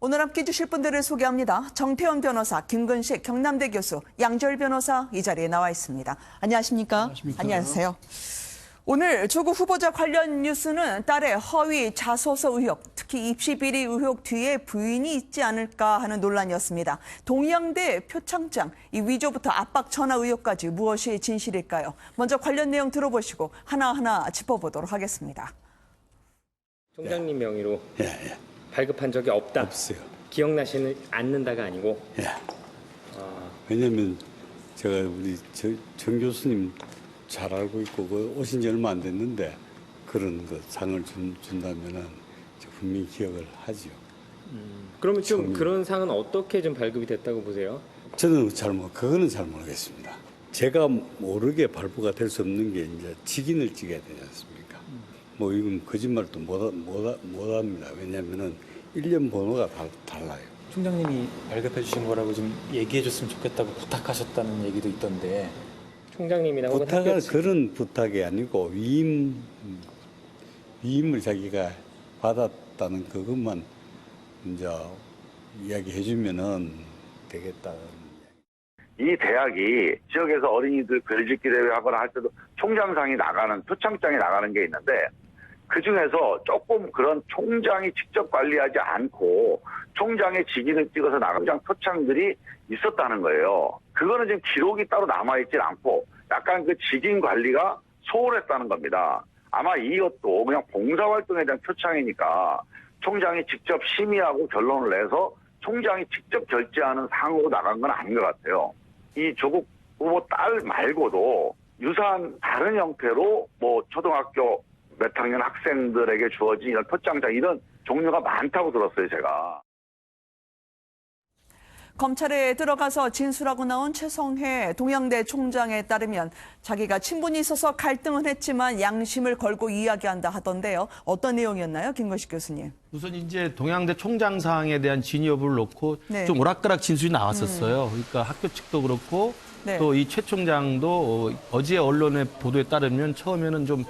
오늘 함께 해주실 분들을 소개합니다. 정태원 변호사, 김근식 경남대 교수, 양지열 변호사 이 자리에 나와 있습니다. 안녕하십니까? 안녕하십니까? 안녕하세요. 오늘 조국 후보자 관련 뉴스는 딸의 허위 자소서 의혹, 특히 입시 비리 의혹 뒤에 부인이 있지 않을까 하는 논란이었습니다. 동양대 표창장, 이 위조부터 압박 전화 의혹까지 무엇이 진실일까요? 먼저 관련 내용 들어보시고 하나하나 짚어보도록 하겠습니다. 총장님 명의로 예. 발급한 적이 없다. 없어요. 기억나시는 않는다가 아니고. 예. 왜냐면 제가 우리 정 교수님 잘 알고 있고 오신 지 얼마 안 됐는데 그런 그 상을 준다면은 분명히 기억을 하지요. 그러면 좀 그런 상은 어떻게 좀 발급이 됐다고 보세요? 저는 그거는 잘 모르겠습니다. 제가 모르게 발부가 될 수 없는 게 이제 직인을 찍어야 되지 않습니까? 뭐 이건 거짓말도 못합니다. 왜냐면은 1년 번호가 달라요. 총장님이 발급해 주신 거라고 좀 얘기해 줬으면 좋겠다고 부탁하셨다는 얘기도 있던데. 총장님이나 혹은 부탁은 학교 측 그런 부탁이 아니고 위임을 자기가 받았다는 그것만 이제 이야기해 주면은 되겠다. 이 대학이 지역에서 어린이들 글짓기 대회 하거나 할 때도 총장상이 나가는, 표창장이 나가는 게 있는데 그중에서 조금 그런 총장이 직접 관리하지 않고 총장의 직인을 찍어서 나간 표창들이 있었다는 거예요. 그거는 지금 기록이 따로 남아있질 않고 약간 그 직인 관리가 소홀했다는 겁니다. 아마 이것도 그냥 봉사활동에 대한 표창이니까 총장이 직접 심의하고 결론을 내서 총장이 직접 결제하는 상으로 나간 건 아닌 것 같아요. 이 조국 후보 딸 말고도 유사한 다른 형태로 뭐 초등학교 몇 학년 학생들에게 주어진 이런 표창장 이런 종류가 많다고 들었어요, 제가. 검찰에 들어가서 진술하고 나온 최성해 동양대 총장에 따르면 자기가 친분이 있어서 갈등은 했지만 양심을 걸고 이야기한다 하던데요. 어떤 내용이었나요, 김근식 교수님? 우선 이제 동양대 총장상에 대한 진위 여부를 놓고 네. 좀 오락가락 진술이 나왔었어요. 그러니까 학교 측도 그렇고 네. 또 이 최 총장도 어제 언론의 보도에 따르면 처음에는 좀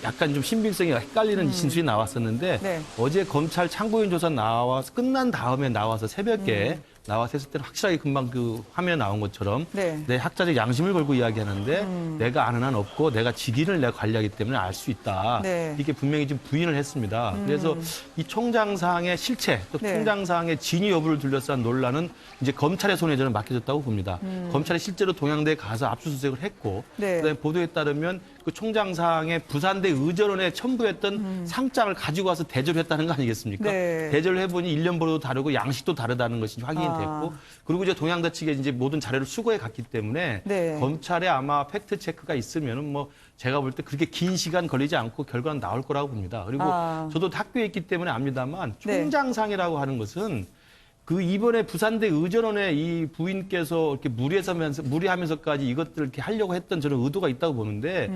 약간 좀 신빙성이 헷갈리는 진술이 나왔었는데 네. 어제 검찰 참고인 조사 나와서 끝난 다음에 나와서 새벽에 나와서 했을 때는 확실하게 금방 그 화면에 나온 것처럼 네. 내 학자적 양심을 걸고 이야기하는데 내가 아는 한 없고 내가 직인을 내가 관리하기 때문에 알 수 있다. 네. 이게 분명히 좀 부인을 했습니다. 그래서 이 총장상의 실체 또 네. 총장상의 진위 여부를 둘러싼 논란은 이제 검찰의 손에 저는 맡겨졌다고 봅니다. 검찰이 실제로 동양대에 가서 압수수색을 했고 네. 그다음에 보도에 따르면 그 총장상의 부산대 의전원에 첨부했던 상장을 가지고 와서 대조를 했다는 거 아니겠습니까? 네. 대조를 해보니 1년 번호도 다르고 양식도 다르다는 것이 확인이 됐고 그리고 이제 동양대 측에 이제 모든 자료를 수거해 갔기 때문에 네. 검찰에 아마 팩트 체크가 있으면은 뭐 제가 볼 때 그렇게 긴 시간 걸리지 않고 결과는 나올 거라고 봅니다. 그리고 저도 학교에 있기 때문에 압니다만 네. 총장상이라고 하는 것은 그 이번에 부산대 의전원에 이 부인께서 이렇게 무리하면서까지 이것들을 이렇게 하려고 했던 저는 의도가 있다고 보는데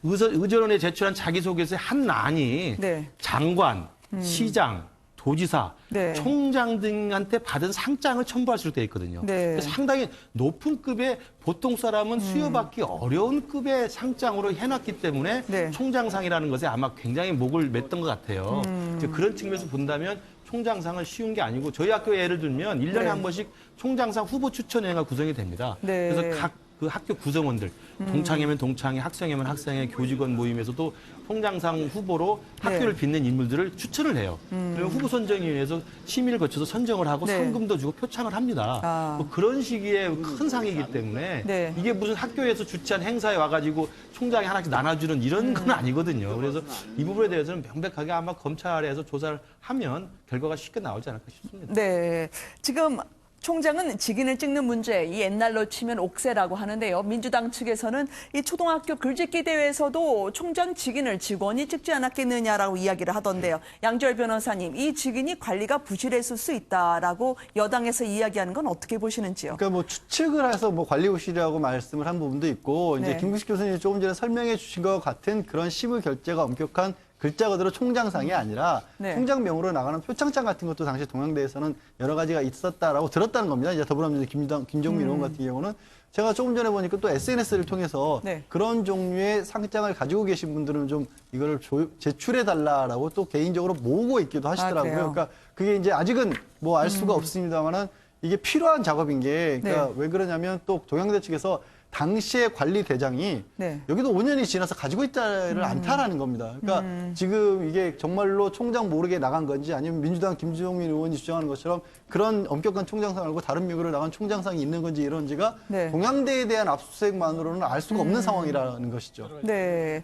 의전원에 제출한 자기소개서의 한 란이 네. 장관, 시장, 도지사, 네. 총장 등한테 받은 상장을 첨부할 수 있게 돼 있거든요. 네. 그래서 상당히 높은 급의 보통 사람은 수여받기 어려운 급의 상장으로 해놨기 때문에 네. 총장상이라는 것에 아마 굉장히 목을 맸던 것 같아요. 이제 그런 측면에서 본다면 총장상은 쉬운 게 아니고 저희 학교 예를 들면 1년에 네. 한 번씩 총장상 후보 추천회가 구성이 됩니다. 네. 그래서 각 그 학교 구성원들, 동창회면 동창회, 학생회면 학생회, 교직원 모임에서도 총장상 후보로 학교를 빛낸 인물들을 추천을 해요. 그리고 후보 선정위원회에서 심의를 거쳐서 선정을 하고 네. 상금도 주고 표창을 합니다. 뭐 그런 식의 큰 상이기 때문에 네. 이게 무슨 학교에서 주최한 행사에 와가지고 총장이 하나씩 나눠주는 이런 건 아니거든요. 그래서 이 부분에 대해서는 명백하게 아마 검찰에서 조사를 하면 결과가 쉽게 나오지 않을까 싶습니다. 네. 지금 총장은 직인을 찍는 문제, 이 옛날로 치면 옥새라고 하는데요. 민주당 측에서는 이 초등학교 글짓기 대회에서도 총장 직인을 직원이 찍지 않았겠느냐라고 이야기를 하던데요. 양지열 변호사님, 이 직인이 관리가 부실했을 수 있다라고 여당에서 이야기하는 건 어떻게 보시는지요? 그러니까 뭐 추측을 해서 뭐 관리부실이라고 말씀을 한 부분도 있고 이제 네. 김근식 교수님이 조금 전에 설명해 주신 것 같은 그런 실무 결재가 엄격한 글자 그대로 총장상이 아니라 네. 총장명으로 나가는 표창장 같은 것도 당시 동양대에서는 여러 가지가 있었다라고 들었다는 겁니다. 이제 더불어민주당 김종민 의원 같은 경우는 제가 조금 전에 보니까 또 SNS를 통해서 네. 그런 종류의 상장을 가지고 계신 분들은 좀 이거를 제출해달라라고 또 개인적으로 모으고 있기도 하시더라고요. 그래요? 그러니까 그게 이제 아직은 뭐 알 수가 없습니다만은 이게 필요한 작업인 게 그러니까 네. 왜 그러냐면 또 동양대 측에서 당시의 관리 대장이 네. 여기도 5년이 지나서 가지고 있지를 않다라는 겁니다. 그러니까 지금 이게 정말로 총장 모르게 나간 건지 아니면 민주당 김종민 의원이 주장하는 것처럼 그런 엄격한 총장상 말고 다른 명의로 나간 총장상이 있는 건지 이런지가 네. 동양대에 대한 압수수색만으로는 알 수가 없는 상황이라는 것이죠. 네.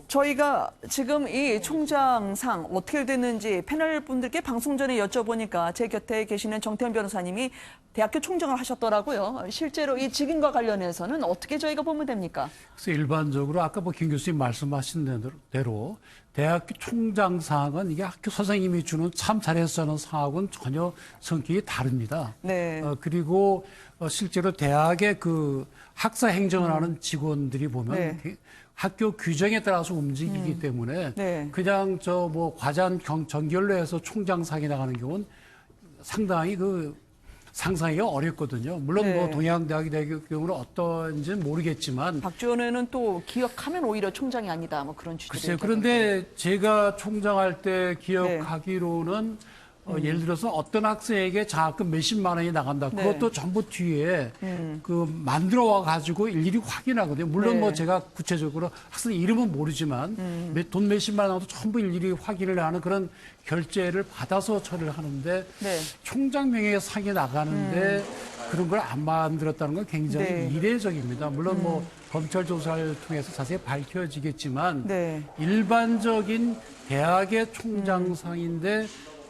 저희가 지금 이 총장상 어떻게 됐는지 패널 분들께 방송 전에 여쭤보니까 제 곁에 계시는 정태현 변호사님이 대학교 총장을 하셨더라고요. 실제로 이 직인과 관련해서는 어떻게 저희가 보면 됩니까? 그래서 일반적으로 아까 뭐 김 교수님 말씀하신 대로 대학교 총장상은 이게 학교 선생님이 주는 참 잘했어 하는 상하고는 전혀 성격이 다릅니다. 네. 그리고 실제로 대학의 그 학사 행정을 하는 직원들이 보면 네. 학교 규정에 따라서 움직이기 때문에 네. 그냥 저 뭐 과반 전결로 해서 총장상이 나가는 경우는 상당히 그 상상하기가 어렵거든요. 물론 네. 뭐 동양대학의 경우는 어떤지는 모르겠지만 박지원 의원은 또 기억하면 오히려 총장이 아니다. 뭐 그런 취지로. 글쎄요. 그런데 제가 총장할 때 기억하기로는 예를 들어서 어떤 학생에게 장학금 몇십만 원이 나간다. 네. 그것도 전부 뒤에 그 만들어 와 가지고 일일이 확인하거든요. 물론 네. 뭐 제가 구체적으로 학생 이름은 모르지만 돈 몇십만 원 나와도 전부 일일이 확인을 하는 그런 결제를 받아서 처리를 하는데 네. 총장 명예의 상이 나가는데 그런 걸 안 만들었다는 건 굉장히 네. 이례적입니다. 물론 뭐 검찰 조사를 통해서 자세히 밝혀지겠지만 네. 일반적인 대학의 총장상인데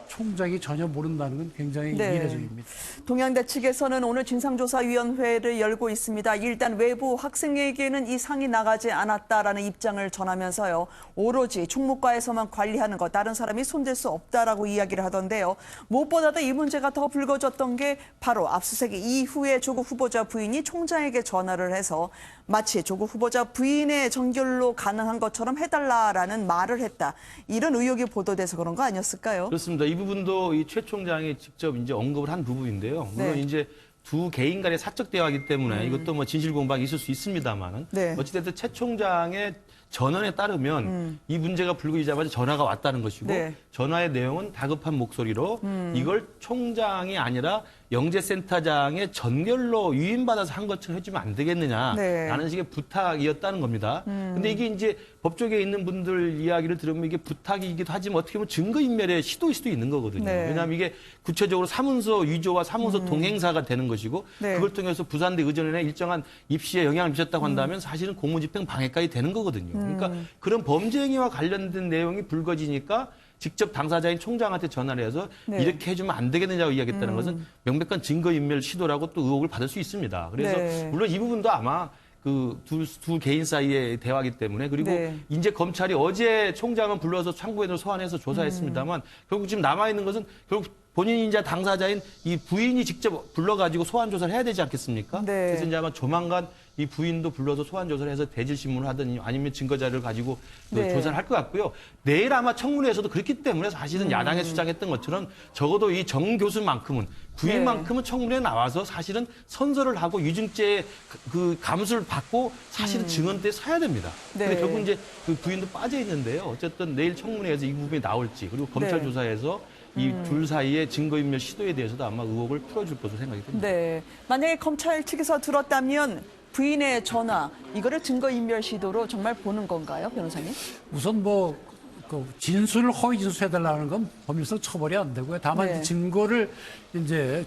총장이 전혀 모른다는 건 굉장히 네. 이례적입니다. 동양대 측에서는 오늘 진상조사위원회를 열고 있습니다. 일단 외부 학생에게는 이 상이 나가지 않았다라는 입장을 전하면서요. 오로지 총무과에서만 관리하는 것, 다른 사람이 손댈 수 없다라고 이야기를 하던데요. 무엇보다도 이 문제가 더 불거졌던 게 바로 압수수색 이후에 조국 후보자 부인이 총장에게 전화를 해서 마치 조국 후보자 부인의 전결로 가능한 것처럼 해달라라는 말을 했다. 이런 의혹이 보도돼서 그런 거 아니었을까요? 그렇습니다. 이 부분도 이 최 총장이 직접 이제 언급을 한 부분인데요. 물론 네. 이제 두 개인 간의 사적 대화이기 때문에 이것도 뭐 진실 공방이 있을 수 있습니다만은 네. 어찌됐든 최 총장의 전원에 따르면 이 문제가 불거지자마자 전화가 왔다는 것이고 네. 전화의 내용은 다급한 목소리로 이걸 총장이 아니라 영재센터장의 전결로 유인받아서 한 것처럼 해주면 안 되겠느냐라는 네. 식의 부탁이었다는 겁니다. 근데 이게 이제 법조계에 있는 분들 이야기를 들으면 이게 부탁이기도 하지만 어떻게 보면 증거인멸의 시도일 수도 있는 거거든요. 네. 왜냐하면 이게 구체적으로 사문서 위조와 사문서 동행사가 되는 것이고 네. 그걸 통해서 부산대 의전원에 일정한 입시에 영향을 미쳤다고 한다면 사실은 공무집행 방해까지 되는 거거든요. 그러니까 그런 범죄 행위와 관련된 내용이 불거지니까 직접 당사자인 총장한테 전화를 해서 네. 이렇게 해주면 안 되겠느냐고 이야기했다는 것은 명백한 증거인멸 시도라고 또 의혹을 받을 수 있습니다. 그래서 네. 물론 이 부분도 아마 그 두 개인 사이의 대화이기 때문에 그리고 네. 이제 검찰이 어제 총장은 불러서 참고인을 소환해서 조사했습니다만 결국 지금 남아있는 것은 결국 본인이자 당사자인 이 부인이 직접 불러가지고 소환 조사를 해야 되지 않겠습니까? 네. 그래서 이제 아마 조만간 이 부인도 불러서 소환 조사를 해서 대질 신문을 하든 아니면 증거 자료를 가지고 그 네. 조사를 할 것 같고요. 내일 아마 청문회에서도 그렇기 때문에 사실은 야당에 주장했던 것처럼 적어도 이 정 교수만큼은 부인만큼은 청문회에 나와서 사실은 선서를 하고 유증죄의 그 감수를 받고 사실은 증언대에 서야 됩니다. 네. 근데 결국 이제 그 부인도 빠져 있는데요. 어쨌든 내일 청문회에서 이 부분이 나올지 그리고 검찰 네. 조사에서 이 둘 사이의 증거인멸 시도에 대해서도 아마 의혹을 풀어줄 것으로 생각이 듭니다. 네. 만약에 검찰 측에서 들었다면 부인의 전화, 이거를 증거인멸 시도로 정말 보는 건가요, 변호사님? 우선 뭐 그 진술을 허위 진술해달라는 건 법률상 처벌이 안 되고요. 다만 네. 증거를 이제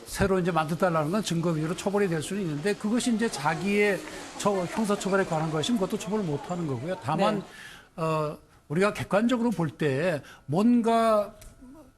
새로 이제 만들달라는 건 증거 위로 처벌이 될 수는 있는데 그것이 이제 자기의 형사처벌에 관한 것이면 그것도 처벌을 못 하는 거고요. 다만 네. 우리가 객관적으로 볼 때 뭔가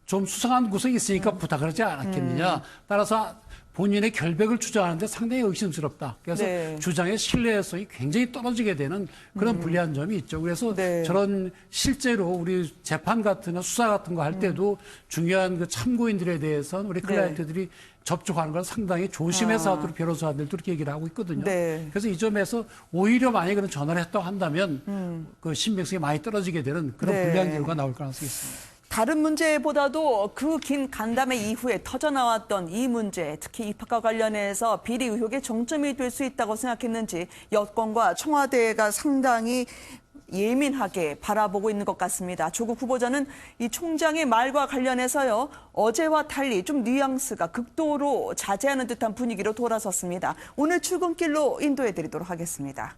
좀 수상한 구석이 있으니까 부탁을 하지 않았겠느냐. 따라서 본인의 결백을 주장하는데 상당히 의심스럽다. 그래서 네. 주장의 신뢰성이 굉장히 떨어지게 되는 그런 불리한 점이 있죠. 그래서 네. 저런 실제로 우리 재판 같은 수사 같은 거 할 때도 중요한 그 참고인들에 대해서는 우리 클라이언트들이 접촉하는 걸 상당히 조심해서 하도록 변호사들도 그렇게 얘기를 하고 있거든요. 네. 그래서 이 점에서 오히려 만약에 그런 전화를 했다고 한다면 그 신빙성이 많이 떨어지게 되는 그런 네. 불리한 결과가 나올 가능성이 있습니다. 다른 문제보다도 그 긴 간담회 이후에 터져나왔던 이 문제, 특히 입학과 관련해서 비리 의혹의 정점이 될 수 있다고 생각했는지 여권과 청와대가 상당히 예민하게 바라보고 있는 것 같습니다. 조국 후보자는 이 총장의 말과 관련해서요, 어제와 달리 좀 뉘앙스가 극도로 자제하는 듯한 분위기로 돌아섰습니다. 오늘 출근길로 인도해드리도록 하겠습니다.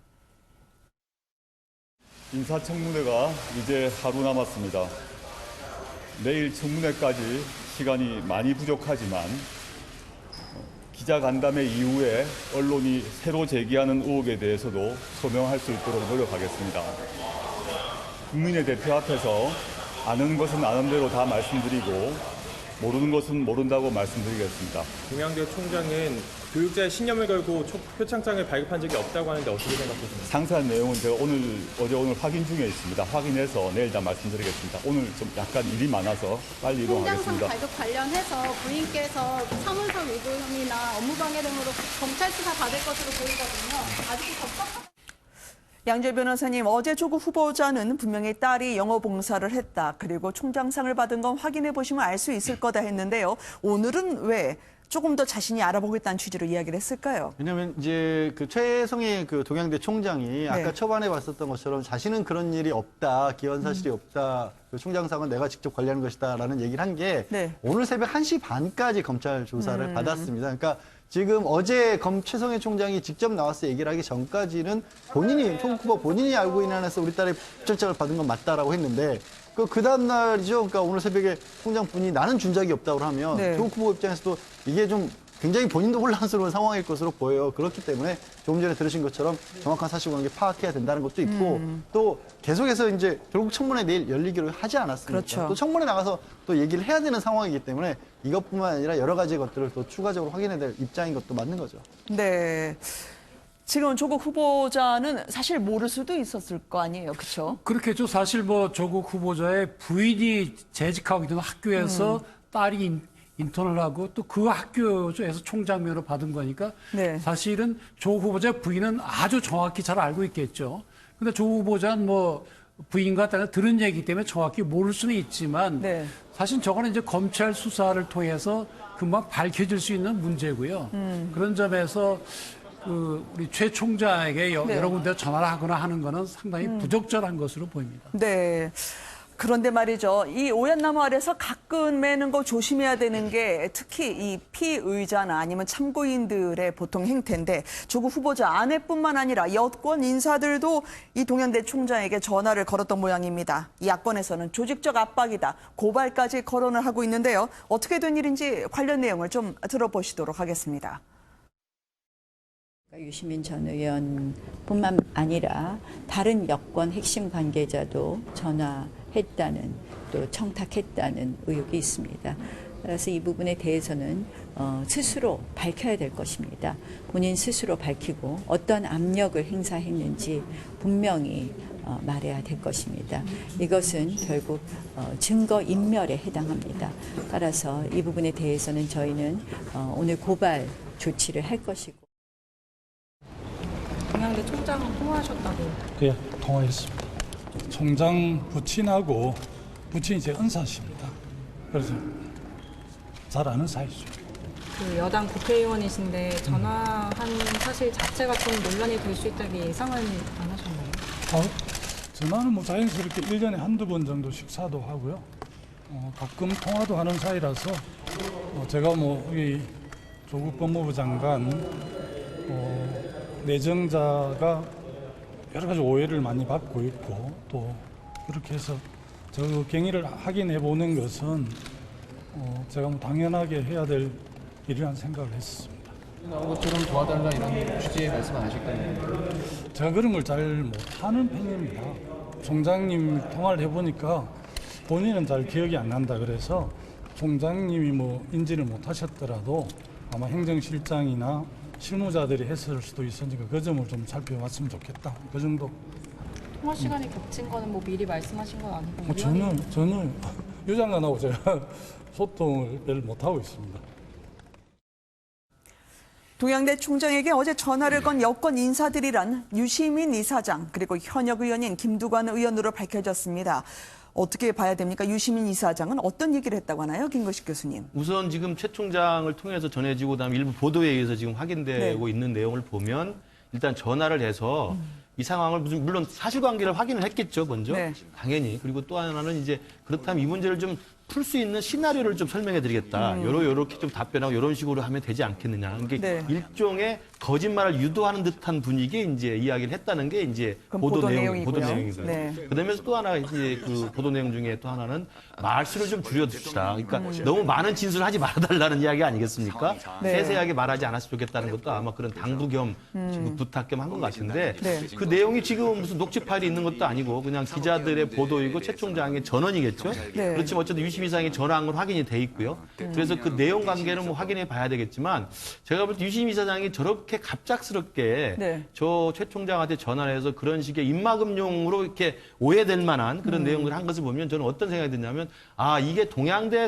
인사청문회가 이제 하루 남았습니다. 내일 청문회까지 시간이 많이 부족하지만 기자간담회 이후에 언론이 새로 제기하는 의혹에 대해서도 소명할 수 있도록 노력하겠습니다. 국민의 대표 앞에서 아는 것은 아는 대로 다 말씀드리고 모르는 것은 모른다고 말씀드리겠습니다. 동양대 총장은 교육자의 신념을 걸고 표창장을 발급한 적이 없다고 하는데 어떻게 생각하십니까? 상세한 내용은 제가 어제 오늘 확인 중에 있습니다. 확인해서 내일 다 말씀드리겠습니다. 오늘 좀 약간 일이 많아서 빨리 총장상 이동하겠습니다. 발급 관련해서 부인께서 사문서 위조 혐의나 업무방해 등으로 검찰 수사 받을 것으로 보이거든요. 아직도 적법한 양재 변호사님, 어제 조국 후보자는 분명히 딸이 영어 봉사를 했다. 그리고 총장상을 받은 건 확인해 보시면 알 수 있을 거다 했는데요. 오늘은 왜 조금 더 자신이 알아보겠다는 취지로 이야기를 했을까요? 왜냐하면 이제 그 최성희 그 동양대 총장이 아까 초반에 봤었던 것처럼 자신은 그런 일이 없다, 기원 사실이 없다, 그 총장상은 내가 직접 관리하는 것이다라는 얘기를 한 게 네. 오늘 새벽 1시 반까지 검찰 조사를 받았습니다. 그러니까 지금 어제 최성희 총장이 직접 나와서 얘기를 하기 전까지는 조국 후보 본인이 알고 있는 한에서 우리 딸의 표창장을 받은 건 맞다라고 했는데 그 다음 날이죠. 그러니까 오늘 새벽에 총장분이 나는 준 적이 없다고 하면 네. 조국 후보 입장에서도 이게 좀 굉장히 본인도 혼란스러운 상황일 것으로 보여요. 그렇기 때문에 조금 전에 들으신 것처럼 정확한 사실관계 파악해야 된다는 것도 있고 또 계속해서 이제 결국 청문회 내일 열리기로 하지 않았습니까? 그렇죠. 또 청문회 나가서 또 얘기를 해야 되는 상황이기 때문에 이것뿐만 아니라 여러 가지 것들을 또 추가적으로 확인해야 될 입장인 것도 맞는 거죠. 네. 지금 조국 후보자는 사실 모를 수도 있었을 거 아니에요. 그렇죠? 그렇겠죠. 사실 뭐 조국 후보자의 부인이 재직하고 있는 학교에서 딸이 인턴을 하고 또 그 학교에서 총장면을 받은 거니까 네. 사실은 조국 후보자 부인은 아주 정확히 잘 알고 있겠죠. 근데 조국 후보자는 뭐 부인과 딸은 들은 얘기 때문에 정확히 모를 수는 있지만 네. 사실 저거는 이제 검찰 수사를 통해서 금방 밝혀질 수 있는 문제고요. 그런 점에서 우리 최 총장에게 네. 여러 군데 전화를 하거나 하는 거는 상당히 부적절한 것으로 보입니다. 네. 그런데 말이죠. 이 오얏나무 아래서 가끔 매는 거 조심해야 되는 게 특히 이 피의자나 아니면 참고인들의 보통 행태인데 조국 후보자 아내뿐만 아니라 여권 인사들도 이 동양대 총장에게 전화를 걸었던 모양입니다. 이 야권에서는 조직적 압박이다, 고발까지 거론을 하고 있는데요. 어떻게 된 일인지 관련 내용을 좀 들어보시도록 하겠습니다. 유시민 전 의원뿐만 아니라 다른 여권 핵심 관계자도 전화했다는 또 청탁했다는 의혹이 있습니다. 따라서 이 부분에 대해서는 스스로 밝혀야 될 것입니다. 본인 스스로 밝히고 어떤 압력을 행사했는지 분명히 말해야 될 것입니다. 이것은 결국 증거 인멸에 해당합니다. 따라서 이 부분에 대해서는 저희는 오늘 고발 조치를 할 것이고 동양대 총장은 통화하셨다고. 예, 통화했습니다. 총장 부친하고 부친이 제 은사십니다. 그래서 잘 아는 사이죠. 그 여당 국회의원이신데 전화한 사실 자체가 좀 논란이 될 수 있다기 예상은 안 하셨나요? 전화는 뭐 자연스럽게 1년에 한두 번 정도 식사도 하고요. 가끔 통화도 하는 사이라서 제가 뭐 이 조국 법무부 장관 내정자가 여러 가지 오해를 많이 받고 있고 또 그렇게 해서 저 경위를 확인해 보는 것은 제가 뭐 당연하게 해야 될 일이라는 생각을 했습니다. 나온 것처럼 도와달라 이런 취지의 말씀 안 하실까요? 제가 그런 걸 잘 못하는 편입니다. 총장님 통화를 해보니까 본인은 잘 기억이 안 난다 그래서 총장님이 뭐 인지를 못하셨더라도 아마 행정실장이나 실무자들이 했을 수도 있으니까 그 점을 좀 살펴봤으면 좋겠다. 그 정도. 통화 시간이 겹친 거는 뭐 미리 말씀하신 건 아니고 뭐 전혀 유 장관하고 제가 소통을 별 못하고 있습니다. 동양대 총장에게 어제 전화를 건 여권 인사들이란 유시민 이사장 그리고 현역 의원인 김두관 의원으로 밝혀졌습니다. 어떻게 봐야 됩니까? 유시민 이사장은 어떤 얘기를 했다고 하나요? 김거식 교수님. 우선 지금 최 총장을 통해서 전해지고 그다음에 일부 보도에 의해서 지금 확인되고 있는 내용을 보면 일단 전화를 해서 이 상황을 물론 사실관계를 확인을 했겠죠, 먼저. 네. 당연히. 그리고 또 하나는 이제 그렇다면 이 문제를 좀 풀 수 있는 시나리오를 좀 설명해 드리겠다. 요렇게 좀 답변하고 이런 식으로 하면 되지 않겠느냐. 이게 네. 일종의 거짓말을 유도하는 듯한 분위기에 이제 이야기를 했다는 게 이제 보도 내용이고요. 네. 그다음에 또 하나 이제 그 보도 내용 중에 또 하나는 말수를 좀 줄여둡시다. 그러니까 너무 많은 진술을 하지 말아달라는 이야기 아니겠습니까? 네. 세세하게 말하지 않았으면 좋겠다는 것도 아마 그런 당부 겸 지금 부탁 겸 한 것 같은데 네. 그 내용이 지금 무슨 녹취 파일이 있는 것도 아니고 그냥 기자들의 보도이고 최 총장의 전언이겠죠. 네. 그렇지만 어쨌든 유심 이상이 전화한 건 확인이 돼 있고요. 그래서 그 내용 관계는 뭐 확인해 봐야 되겠지만 제가 볼 때 유심 이사장이 저렇게 갑작스럽게 네. 저 최 총장한테 전화를 해서 그런 식의 입막음용으로 이렇게 오해될 만한 그런 내용들을 한 것을 보면 저는 어떤 생각이 드냐면 아 이게 동양대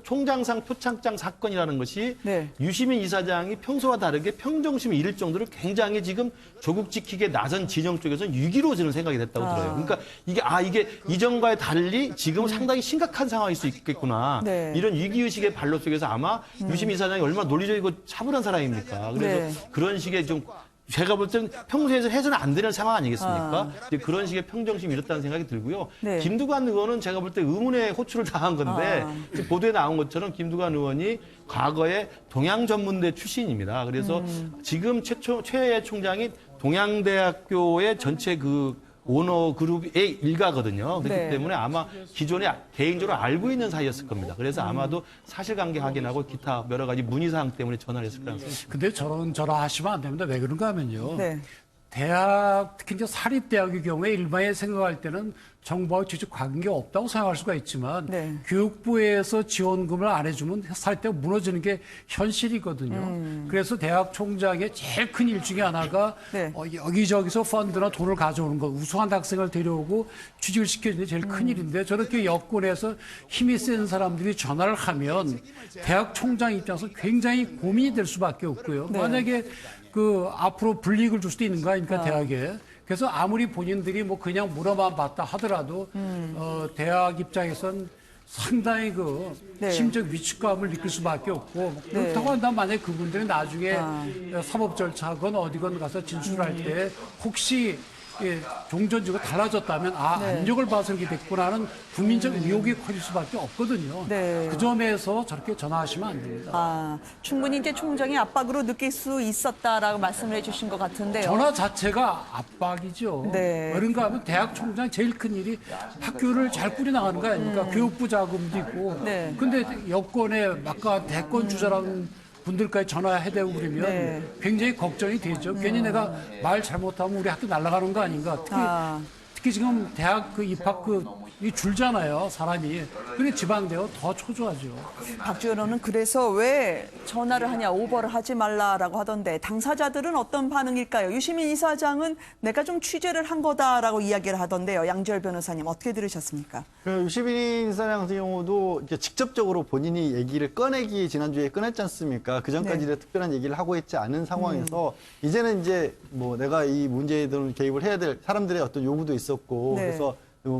총장상 표창장 사건이라는 것이 네. 유시민 이사장이 평소와 다르게 평정심이 잃을 정도로 굉장히 지금 조국 지키기에 나선 진영 쪽에서는 위기로 저는 생각이 됐다고 들어요. 그러니까 이게 이전과에 달리 지금은 상당히 심각한 상황일 수 있겠구나. 네. 이런 위기의식의 발로 속에서 아마 유시민 이사장이 얼마나 논리적이고 차분한 사람입니까. 그래서 네. 그런 식의 좀 제가 볼 때는 평소에서 해서는 안 되는 상황 아니겠습니까? 이제 그런 식의 평정심이 잃었다는 생각이 들고요. 네. 김두관 의원은 제가 볼 때 의문의 호출을 당한 건데 지금 보도에 나온 것처럼 김두관 의원이 과거에 동양전문대 출신입니다. 그래서 지금 최 총장이 동양대학교의 전체 그 오너 그룹의 일가거든요. 그렇기 네. 때문에 아마 기존에 개인적으로 알고 있는 사이였을 겁니다. 그래서 아마도 사실관계 확인하고 기타 여러 가지 문의사항 때문에 전화를 했을 거라는 생각이 근데 저런 하시면 안 됩니다. 왜 그런가 하면요. 네. 대학, 특히 이제 사립대학의 경우에 일반에 생각할 때는 정부와 직접 관계 없다고 생각할 수가 있지만 네. 교육부에서 지원금을 안 해주면 사립대가 무너지는 게 현실이거든요. 그래서 대학 총장의 제일 큰 일 중에 하나가 네. 여기저기서 펀드나 돈을 가져오는 것, 우수한 학생을 데려오고 취직을 시켜주는 게 제일 큰 일인데 저렇게 여권에서 힘이 센 사람들이 전화를 하면 대학 총장 입장에서 굉장히 고민이 될 수밖에 없고요. 네. 만약에 그 앞으로 불이익을 줄 수도 있는 거 아닙니까 대학에. 그래서 아무리 본인들이 뭐 그냥 물어만 봤다 하더라도 대학 입장에선 상당히 그 네. 심적 위축감을 느낄 수밖에 없고 그렇다고 한다면 만약에 그분들이 나중에 사법 절차건 어디건 가서 진술할 때 혹시 종전지가 달라졌다면 네. 압력을 봐서 이렇게 됐구나 하는 국민적 의혹이 커질 수밖에 없거든요. 네. 그 점에서 저렇게 전화하시면 안 됩니다. 충분히 이제 총장이 압박으로 느낄 수 있었다라고 말씀을 해주신 것 같은데요. 전화 자체가 압박이죠. 네. 그런가 하면 대학 총장 제일 큰 일이 학교를 잘 꾸려나가는 거 아닙니까? 교육부 자금도 있고. 네. 근데 여권에 막가 대권 주자라는 분들까지 전화해대고 그러면 네. 굉장히 걱정이 되죠. 괜히 내가 말 잘못하면 우리 학교 날아가는 거 아닌가. 특히 지금 대학 그 입학 이 줄잖아요, 사람이. 그게 지방대가 더 초조하죠. 박주현 의원은 그래서 왜 전화를 하냐, 오버를 하지 말라라고 하던데 당사자들은 어떤 반응일까요? 유시민 이사장은 내가 좀 취재를 한 거다라고 이야기를 하던데요. 양지열 변호사님 어떻게 들으셨습니까? 그 유시민 이사장 같은 경우도 이제 직접적으로 본인이 얘기를 꺼내기 지난주에 꺼냈지 않습니까? 그 전까지 네. 특별한 얘기를 하고 있지 않은 상황에서 이제는 이제 뭐 내가 이 문제에 대한 개입을 해야 될 사람들의 어떤 요구도 있었고 네. 그래서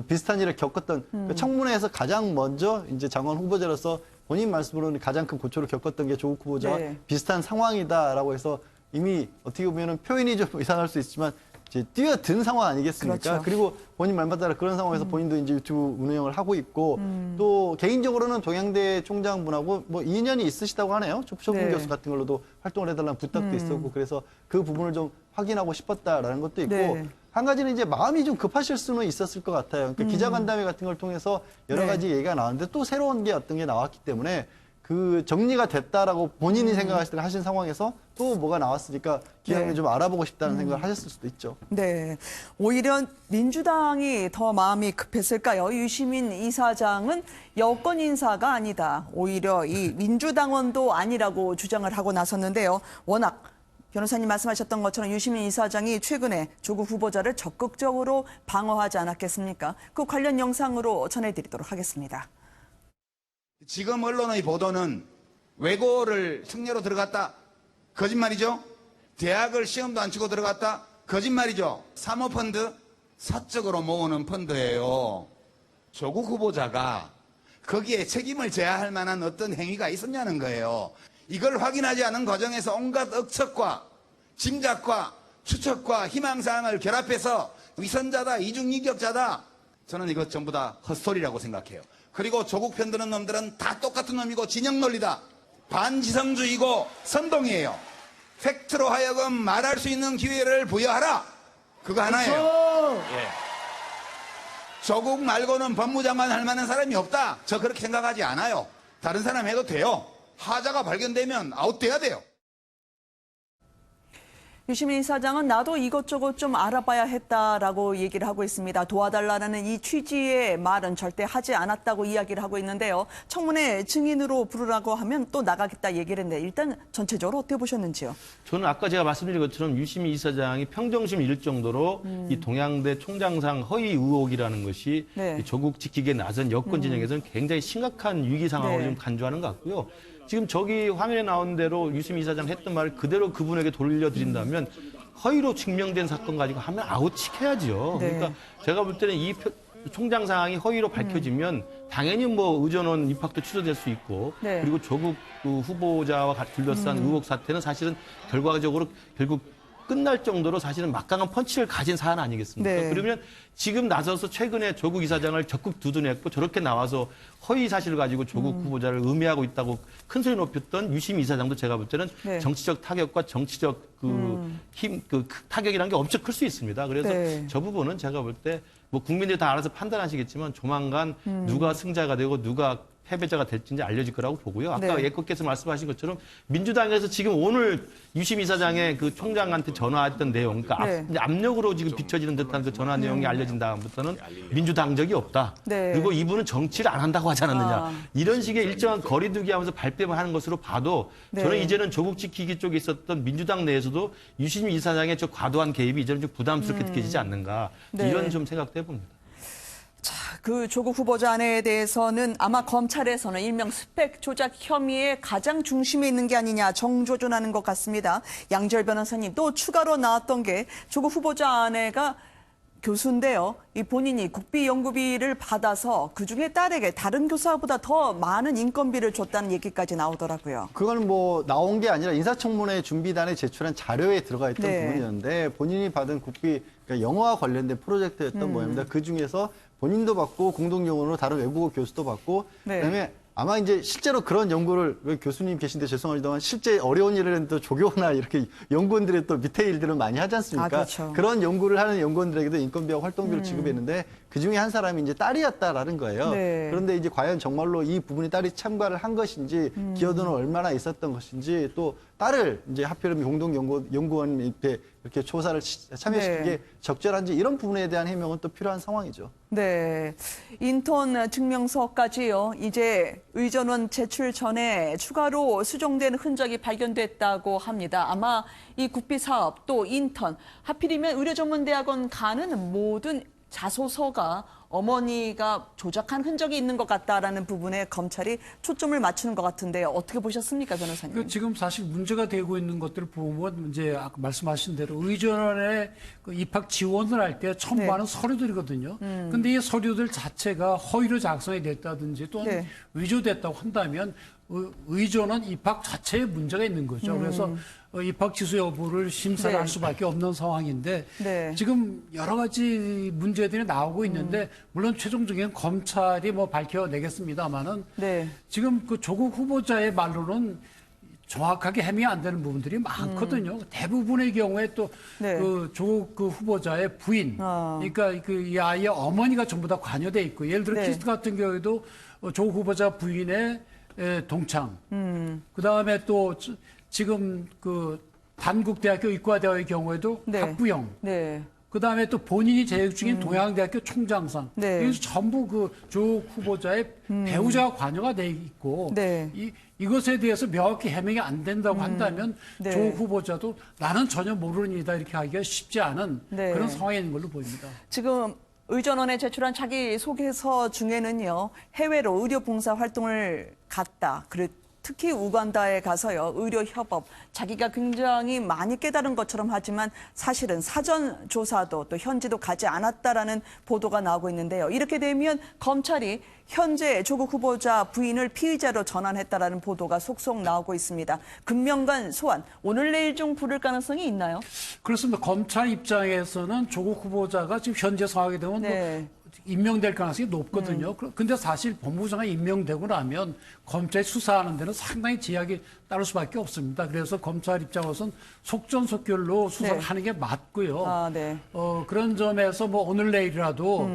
비슷한 일을 겪었던 그 청문회에서 가장 먼저 이제 장관 후보자로서 본인 말씀으로는 가장 큰 고초를 겪었던 게 조국 후보자와 네. 비슷한 상황이다라고 해서 이미 어떻게 보면은 표현이 좀 이상할 수 있지만 이제 뛰어든 상황 아니겠습니까? 그렇죠. 그리고 본인 말만 따라 그런 상황에서 본인도 이제 유튜브 운영을 하고 있고 또 개인적으로는 동양대 총장분하고 뭐 인연이 있으시다고 하네요. 조풍 네. 교수 같은 걸로도 활동을 해달라는 부탁도 있었고 그래서 그 부분을 좀 확인하고 싶었다라는 것도 있고 네. 한 가지는 이제 마음이 좀 급하실 수는 있었을 것 같아요. 그러니까 기자간담회 같은 걸 통해서 여러 네. 가지 얘기가 나왔는데 또 새로운 게 어떤 게 나왔기 때문에 그 정리가 됐다라고 본인이 생각하실 때 하신 상황에서 또 뭐가 나왔으니까 기왕에 네. 좀 알아보고 싶다는 생각을 하셨을 수도 있죠. 네. 오히려 민주당이 더 마음이 급했을까요? 유시민 이사장은 여권 인사가 아니다. 오히려 이 민주당원도 아니라고 주장을 하고 나섰는데요. 워낙 변호사님 말씀하셨던 것처럼 유시민 이사장이 최근에 조국 후보자를 적극적으로 방어하지 않았겠습니까? 그 관련 영상으로 전해드리도록 하겠습니다. 지금 언론의 보도는 외고를 승려로 들어갔다. 거짓말이죠. 대학을 시험도 안 치고 들어갔다. 거짓말이죠. 사모펀드 사적으로 모으는 펀드예요. 조국 후보자가 거기에 책임을 져야 할 만한 어떤 행위가 있었냐는 거예요. 이걸 확인하지 않은 과정에서 온갖 억측과 짐작과 추측과 희망사항을 결합해서 위선자다, 이중인격자다. 저는 이것 전부 다 헛소리라고 생각해요. 그리고 조국 편드는 놈들은 다 똑같은 놈이고 진영 논리다. 반지성주의고 선동이에요. 팩트로 하여금 말할 수 있는 기회를 부여하라. 그거 하나예요. 예. 조국 말고는 법무장관 할 만한 사람이 없다. 저 그렇게 생각하지 않아요. 다른 사람 해도 돼요. 하자가 발견되면 아웃돼야 돼요. 유시민 이사장은 나도 이것저것 좀 알아봐야 했다라고 얘기를 하고 있습니다. 도와달라는 이 취지의 말은 절대 하지 않았다고 이야기를 하고 있는데요. 청문회 증인으로 부르라고 하면 또 나가겠다 얘기를 했는데 일단 전체적으로 어떻게 보셨는지요? 저는 아까 제가 말씀드린 것처럼 유시민 이사장이 평정심 잃을 정도로 이 동양대 총장상 허위 의혹이라는 것이 네. 이 조국 지키기에 나선 여권 진영에서는 굉장히 심각한 위기 상황을 네. 좀 간주하는 것 같고요. 지금 저기 화면에 나온 대로 유시민 이사장 했던 말을 그대로 그분에게 돌려드린다면 허위로 증명된 사건 가지고 하면 아웃시켜야죠. 네. 그러니까 제가 볼 때는 이 총장 상황이 허위로 밝혀지면 당연히 뭐 의전원 입학도 취소될 수 있고 네. 그리고 조국 그 후보자와 둘러싼 의혹 사태는 사실은 결과적으로 결국 끝날 정도로 사실은 막강한 펀치를 가진 사안 아니겠습니까? 네. 그러면 지금 나서서 최근에 조국 이사장을 적극 두둔했고 저렇게 나와서 허위 사실을 가지고 조국 후보자를 음해하고 있다고 큰 소리 높였던 유시민 이사장도 제가 볼 때는 네. 정치적 타격과 정치적 타격이라는 게 엄청 클 수 있습니다. 그래서 네. 저 부분은 제가 볼 때 뭐 국민들이 다 알아서 판단하시겠지만 조만간 누가 승자가 되고 누가 패배자가 될지 이제 알려질 거라고 보고요. 아까 네. 예컨께서 말씀하신 것처럼 민주당에서 지금 오늘 유시민 이사장의 그 총장한테 전화했던 내용, 그러니까 네. 이제 압력으로 지금 비춰지는 듯한 그 전화 내용이 알려진 다음부터는 민주당적이 없다. 네. 그리고 이분은 정치를 안 한다고 하지 않았느냐. 아. 이런 식의 일정한 거리두기 하면서 발뺌을 하는 것으로 봐도 네. 저는 이제는 조국 지키기 쪽에 있었던 민주당 내에서도 유시민 이사장의 저 과도한 개입이 이제는 좀 부담스럽게 느껴지지 않는가. 네. 이런 좀 생각도 해봅니다. 그 조국 후보자 안에 대해서는 아마 검찰에서는 일명 스펙 조작 혐의의 가장 중심에 있는 게 아니냐 정조준하는 것 같습니다. 양지열 변호사님 또 추가로 나왔던 게 조국 후보자 아내가 교수인데요. 이 본인이 국비 연구비를 받아서 그중에 딸에게 다른 교사보다 더 많은 인건비를 줬다는 얘기까지 나오더라고요. 그건 뭐 나온 게 아니라 인사청문회 준비단에 제출한 자료에 들어가 있던 네. 부분이었는데 본인이 받은 국비, 그러니까 영어와 관련된 프로젝트였던 모양입니다. 그 중에서 본인도 받고 공동연구원으로 다른 외국어 교수도 받고 네. 그다음에 아마 이제 실제로 그런 연구를 교수님 계신데 죄송하지만 실제 어려운 일을 했는데 또 조교나 이렇게 연구원들의 또 밑에 일들을 많이 하지 않습니까? 아, 그렇죠. 그런 연구를 하는 연구원들에게도 인건비와 활동비를 지급했는데 그 중에 한 사람이 이제 딸이었다라는 거예요. 네. 그런데 이제 과연 정말로 이 부분이 딸이 참가를 한 것인지 기여도는 얼마나 있었던 것인지 또 딸을 이제 하필이면 공동연구원 밑에 이렇게 조사를 참여시킨 네. 게 적절한지 이런 부분에 대한 해명은 또 필요한 상황이죠. 네. 인턴 증명서까지요. 이제 의전원 제출 전에 추가로 수정된 흔적이 발견됐다고 합니다. 아마 이 국비 사업 또 인턴 하필이면 의료전문대학원 가는 모든 자소서가 어머니가 조작한 흔적이 있는 것 같다라는 부분에 검찰이 초점을 맞추는 것 같은데요. 어떻게 보셨습니까, 변호사님? 지금 사실 문제가 되고 있는 것들을 보면 이제 아까 말씀하신 대로 의전원에 그 입학 지원을 할 때 처음 네. 받는 서류들이거든요. 근데 이 서류들 자체가 허위로 작성이 됐다든지 또는 네. 위조됐다고 한다면 의전원 입학 자체에 문제가 있는 거죠. 그래서 입학 취소 여부를 심사를 네. 할 수밖에 없는 상황인데 네. 지금 여러 가지 문제들이 나오고 있는데 물론 최종적인 검찰이 뭐 밝혀내겠습니다만은 네. 지금 그 조국 후보자의 말로는 정확하게 해명이 안 되는 부분들이 많거든요. 대부분의 경우에 또 네. 그 조국 그 후보자의 부인, 그러니까 그 이 아이의 어머니가 전부 다 관여돼 있고, 예를 들어 네. 키스 같은 경우에도 조국 후보자 부인의 동창. 그다음에 또 지금 그 단국대학교 의과대학의 경우에도 네. 학부형. 네. 그다음에 또 본인이 재직 중인 동양대학교 총장상. 네. 그래서 전부 그 조국 후보자의 배우자가 관여가 돼 있고 네. 이것에 대해서 명확히 해명이 안 된다고 한다면 네. 조국 후보자도 나는 전혀 모르는 일이다 이렇게 하기가 쉽지 않은 네. 그런 상황에 있는 걸로 보입니다. 지금 의전원에 제출한 자기 소개서 중에는요, 해외로 의료 봉사 활동을 갔다. 특히 우간다에 가서요, 의료 협업, 자기가 굉장히 많이 깨달은 것처럼 하지만 사실은 사전 조사도 또 현지도 가지 않았다라는 보도가 나오고 있는데요. 이렇게 되면 검찰이 현재 조국 후보자 부인을 피의자로 전환했다라는 보도가 속속 나오고 있습니다. 금명간 소환, 오늘 내일 중 부를 가능성이 있나요? 그렇습니다. 검찰 입장에서는 조국 후보자가 지금 현재 상황이 되면 네. 임명될 가능성이 높거든요. 근데 사실 법무부장이 임명되고 나면 검찰이 수사하는 데는 상당히 제약이 따를 수밖에 없습니다. 그래서 검찰 입장으로서는 속전속결로 수사를 네. 하는 게 맞고요. 아, 네. 그런 점에서 뭐 오늘 내일이라도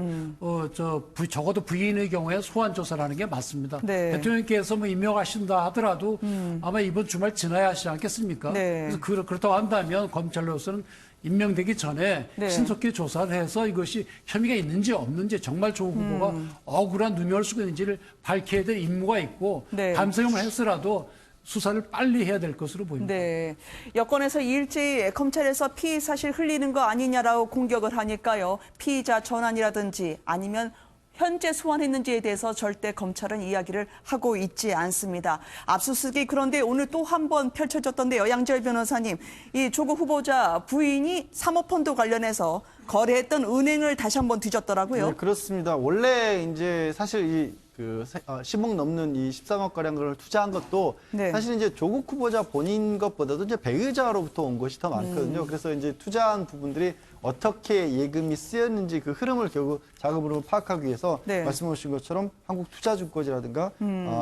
적어도 부인의 경우에 소환 조사를 하는 게 맞습니다. 네. 대통령께서 뭐 임명하신다 하더라도 아마 이번 주말 지나야 하시지 않겠습니까? 네. 그래서 그렇다고 한다면 검찰로서는 임명되기 전에 네. 신속히 조사를 해서 이것이 혐의가 있는지 없는지 정말 조국 후보가 억울한 누명을 쓰고 있는지를 밝혀야 될 임무가 있고 네. 감성을 해서라도 수사를 빨리 해야 될 것으로 보입니다. 네. 여권에서 일제히 검찰에서 피의 사실 흘리는 거 아니냐라고 공격을 하니까요. 피의자 전환이라든지 아니면 현재 소환했는지에 대해서 절대 검찰은 이야기를 하고 있지 않습니다. 압수수색이 그런데 오늘 또 한 번 펼쳐졌던데요. 양지열 변호사님, 이 조국 후보자 부인이 사모펀드 관련해서 거래했던 은행을 다시 한번 뒤졌더라고요. 네, 그렇습니다. 원래 이제 사실 10억 넘는 이 13억 가량을 투자한 것도 네. 사실 이제 조국 후보자 본인 것보다도 이제 배우자로부터 온 것이 더 많거든요. 그래서 이제 투자한 부분들이 어떻게 예금이 쓰였는지 그 흐름을 결국 작업으로 파악하기 위해서 네. 말씀하신 것처럼 한국투자증권이라든가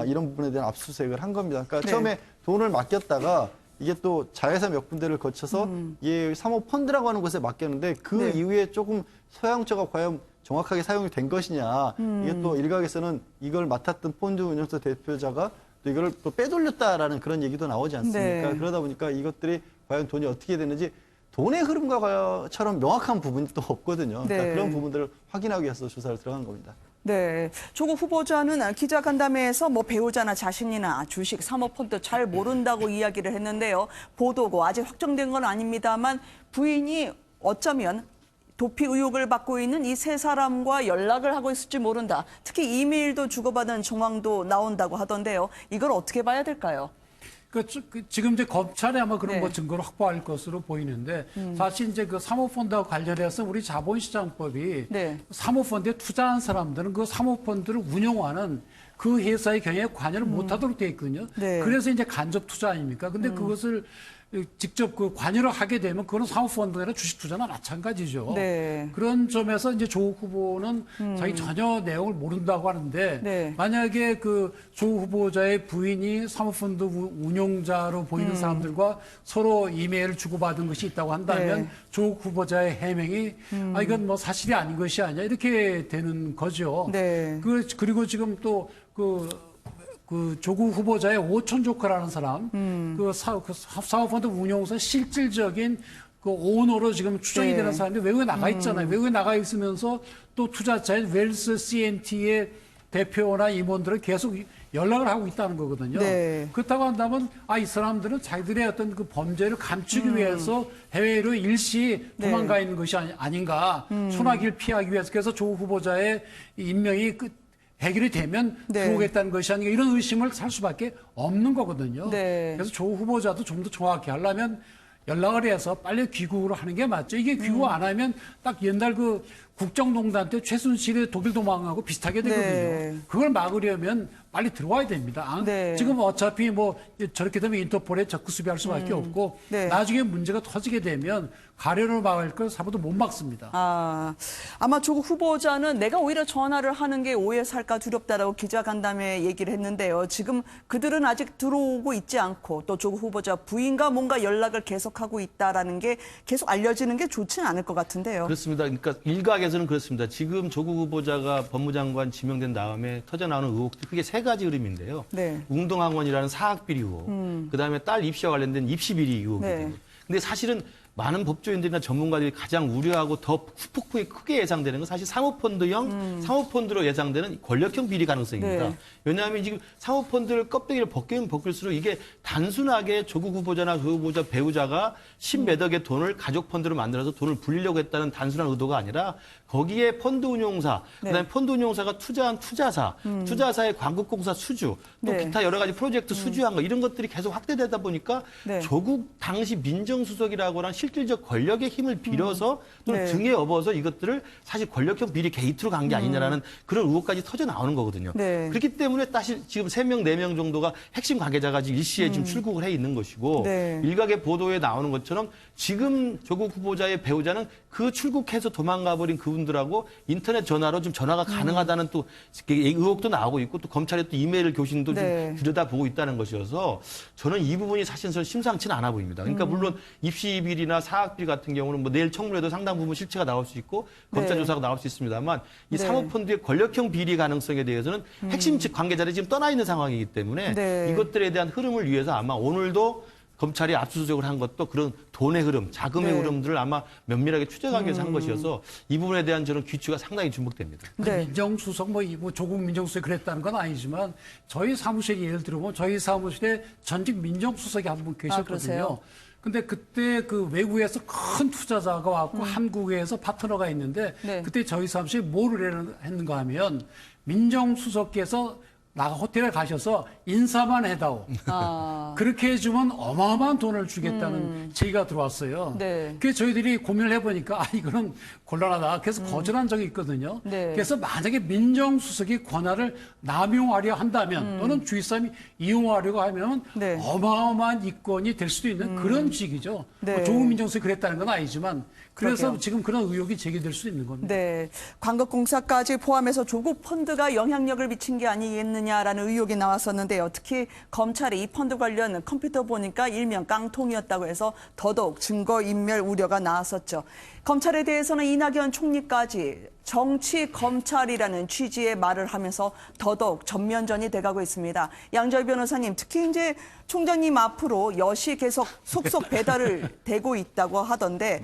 이런 부분에 대한 압수수색을 한 겁니다. 그러니까 네. 처음에 돈을 맡겼다가 이게 또 자회사 몇 군데를 거쳐서 이 사모펀드라고 하는 곳에 맡겼는데 그 네. 이후에 조금 소양처가 과연 정확하게 사용이 된 것이냐. 이게 또 일각에서는 이걸 맡았던 펀드 운용사 대표자가 또 이걸 또 빼돌렸다라는 그런 얘기도 나오지 않습니까? 네. 그러다 보니까 이것들이 과연 돈이 어떻게 되는지 돈의 흐름과처럼 명확한 부분이 또 없거든요. 그러니까 네. 그런 부분들을 확인하기 위해서 조사를 들어간 겁니다. 네. 조국 후보자는 기자간담회에서 뭐 배우자나 자신이나 주식, 사모펀드 잘 모른다고 이야기를 했는데요. 보도고 아직 확정된 건 아닙니다만 부인이 어쩌면 도피 의혹을 받고 있는 이 세 사람과 연락을 하고 있을지 모른다. 특히 이메일도 주고받은 정황도 나온다고 하던데요. 이걸 어떻게 봐야 될까요? 지금 이제 검찰이 아마 그런 네. 뭐 증거를 확보할 것으로 보이는데 사실 이제 그 사모펀드와 관련해서 우리 자본시장법이 네. 사모펀드에 투자한 사람들은 그 사모펀드를 운영하는 그 회사의 경영에 관여를 못하도록 돼 있거든요. 네. 그래서 이제 간접 투자 아닙니까? 근데 그것을 직접 그 관여를 하게 되면 그건 사모펀드나 주식 투자나 마찬가지죠. 네. 그런 점에서 이제 조국 후보는 자기 전혀 내용을 모른다고 하는데 네. 만약에 그 조국 후보자의 부인이 사모펀드 운용자로 보이는 사람들과 서로 이메일을 주고받은 것이 있다고 한다면 네. 조국 후보자의 해명이 이건 뭐 사실이 아닌 것이 아니야 이렇게 되는 거죠. 네. 그리고 지금 또 그 조국 후보자의 오촌 조카라는 사람, 그 사모펀드 운용사 실질적인 그 오너로 지금 추정이 네. 되는 사람이 외국에 나가 있잖아요. 외국에 나가 있으면서 또 투자자인 웰스 CNT의 대표나 임원들은 계속 연락을 하고 있다는 거거든요. 네. 그렇다고 한다면 이 사람들은 자기들의 어떤 그 범죄를 감추기 위해서 해외로 일시 도망가 있는 것이 아닌가. 소나기를 피하기 위해서. 그래서 조국 후보자의 임명이 해결이 되면 네. 들어오겠다는 것이 아닌가 이런 의심을 살 수밖에 없는 거거든요. 네. 그래서 조 후보자도 좀 더 정확히 하려면 연락을 해서 빨리 귀국을 하는 게 맞죠. 이게 귀국 안 하면 딱 옛날 그 국정농단 때 최순실의 독일 도망하고 비슷하게 되거든요. 네. 그걸 막으려면 빨리 들어와야 됩니다. 네. 지금 어차피 뭐 저렇게 되면 인터폴에 적극 수비할 수밖에 없고 네. 나중에 문제가 터지게 되면 가려를 막을 걸 사보도 못 막습니다. 아마 조국 후보자는 내가 오히려 전화를 하는 게 오해 살까 두렵다라고 기자간담회에 얘기를 했는데요. 지금 그들은 아직 들어오고 있지 않고 또 조국 후보자 부인과 뭔가 연락을 계속하고 있다라는 게 계속 알려지는 게 좋지는 않을 것 같은데요. 그렇습니다. 그러니까 일각에서 입장에서는 그렇습니다. 지금 조국 후보자가 법무장관 지명된 다음에 터져나오는 의혹들이 크게 세 가지 흐름인데요. 네. 웅동학원이라는 사학비리 의혹, 그다음에 딸 입시와 관련된 입시비리 의혹이거든요. 네. 근데 사실은 많은 법조인들이나 전문가들이 가장 우려하고 더 후폭풍이 크게 예상되는 건 사실 사모펀드형, 사모펀드로 예상되는 권력형 비리 가능성입니다. 네. 왜냐하면 지금 사모펀드를 껍데기를 벗기면 벗길수록 이게 단순하게 조국 후보자나 그 후보자 배우자가 십몇억의 돈을 가족펀드로 만들어서 돈을 불리려고 했다는 단순한 의도가 아니라 거기에 펀드 운용사, 그다음에 펀드 운용사가 투자한 투자사, 투자사의 광국공사 수주, 또 네. 기타 여러 가지 프로젝트 수주한 거 이런 것들이 계속 확대되다 보니까 네. 조국 당시 민정수석이라고 하는 실질적 권력의 힘을 빌어서 또는 네. 등에 업어서 이것들을 사실 권력형 비리 게이트로 간 게 아니냐라는 그런 의혹까지 터져 나오는 거거든요. 네. 그렇기 때문에 사실 지금 3명, 4명 정도가 핵심 관계자가 지금 일시에 지금 출국을 해 있는 것이고 네. 일각의 보도에 나오는 것처럼 지금 조국 후보자의 배우자는 그 출국해서 도망가 버린 그분들하고 인터넷 전화로 좀 전화가 가능하다는 또 의혹도 나오고 있고 또 검찰의 또 이메일 교신도 네. 좀 들여다보고 있다는 것이어서 저는 이 부분이 사실 심상치는 않아 보입니다. 그러니까 물론 입시 비리나 사학 비리 같은 경우는 뭐 내일 청문회도 상당 부분 실체가 나올 수 있고 검찰 네. 조사가 나올 수 있습니다만 이 네. 사모펀드의 권력형 비리 가능성에 대해서는 핵심 관계자들이 지금 떠나 있는 상황이기 때문에 네. 이것들에 대한 흐름을 위해서 아마 오늘도 검찰이 압수수색을 한 것도 그런 돈의 흐름, 자금의 네. 흐름들을 아마 면밀하게 추적하기 위해서 한 것이어서 이 부분에 대한 저는 귀추가 상당히 주목됩니다. 네. 민정수석 뭐 조국 민정수석이 그랬다는 건 아니지만 저희 사무실에 예를 들어보면 저희 사무실에 전직 민정수석이 한 분 그러세요? 계셨거든요. 근데 그때 그 외국에서 큰 투자자가 왔고 한국에서 파트너가 있는데 네. 그때 저희 사무실이 뭐를 했는가 하면 민정수석께서 나가 호텔에 가셔서 인사만 해다오. 아. 그렇게 해주면 어마어마한 돈을 주겠다는 제의가 들어왔어요. 네. 그래서 저희들이 고민을 해보니까 이거는 곤란하다. 그래서 거절한 적이 있거든요. 네. 그래서 만약에 민정수석이 권한을 남용하려 한다면 또는 주위 사람이 이용하려고 하면 네. 어마어마한 이권이 될 수도 있는 그런 식이죠. 네. 뭐 조국 민정수석이 그랬다는 건 아니지만 그래서 그러게요. 지금 그런 의혹이 제기될 수 있는 겁니다. 네, 광각공사까지 포함해서 조국 펀드가 영향력을 미친 게 아니겠느냐라는 의혹이 나왔었는데요. 특히 검찰이 이 펀드 관련 컴퓨터 보니까 일명 깡통이었다고 해서 더더욱 증거인멸 우려가 나왔었죠. 검찰에 대해서는 이낙연 총리까지 정치 검찰이라는 취지의 말을 하면서 더더욱 전면전이 돼가고 있습니다. 양절 변호사님, 특히 이제 총장님 앞으로 엿이 계속 속속 배달을 되고 있다고 하던데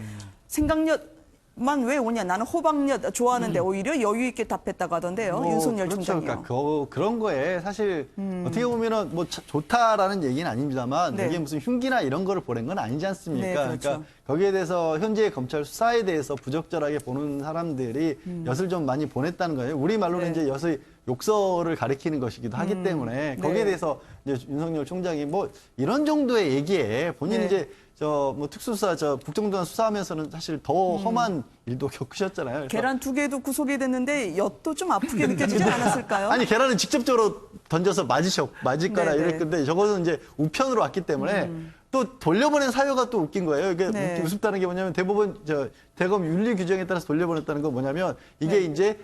생강엿만 왜 오냐? 나는 호박엿 좋아하는데 오히려 여유 있게 답했다고 하던데요. 윤석열 그렇죠. 총장이요. 그러니까 그런 거에 사실 어떻게 보면은 뭐 좋다라는 얘기는 아닙니다만 네. 이게 무슨 흉기나 이런 거를 보낸 건 아니지 않습니까? 네, 그렇죠. 그러니까 거기에 대해서 현재 검찰 수사에 대해서 부적절하게 보는 사람들이 엿을 좀 많이 보냈다는 거예요. 우리 말로는 네. 이제 엿의 욕설을 가리키는 것이기도 하기 때문에 거기에 네. 대해서 이제 윤석열 총장이 뭐 이런 정도의 얘기에 본인 네. 이제 뭐 특수수사 국정조사 수사하면서는 사실 더 험한 일도 겪으셨잖아요. 그래서 계란 2개도 구속이 됐는데 엿도 좀 아프게 느껴지지 않았을까요? 아니 계란은 직접적으로 던져서 맞을 거라 네네. 이럴 건데 저것은 이제 우편으로 왔기 때문에 또 돌려보낸 사유가 또 웃긴 거예요. 이게 네. 우습다는 게 뭐냐면 대검 윤리 규정에 따라서 돌려보냈다는 건 뭐냐면 이게 네. 이제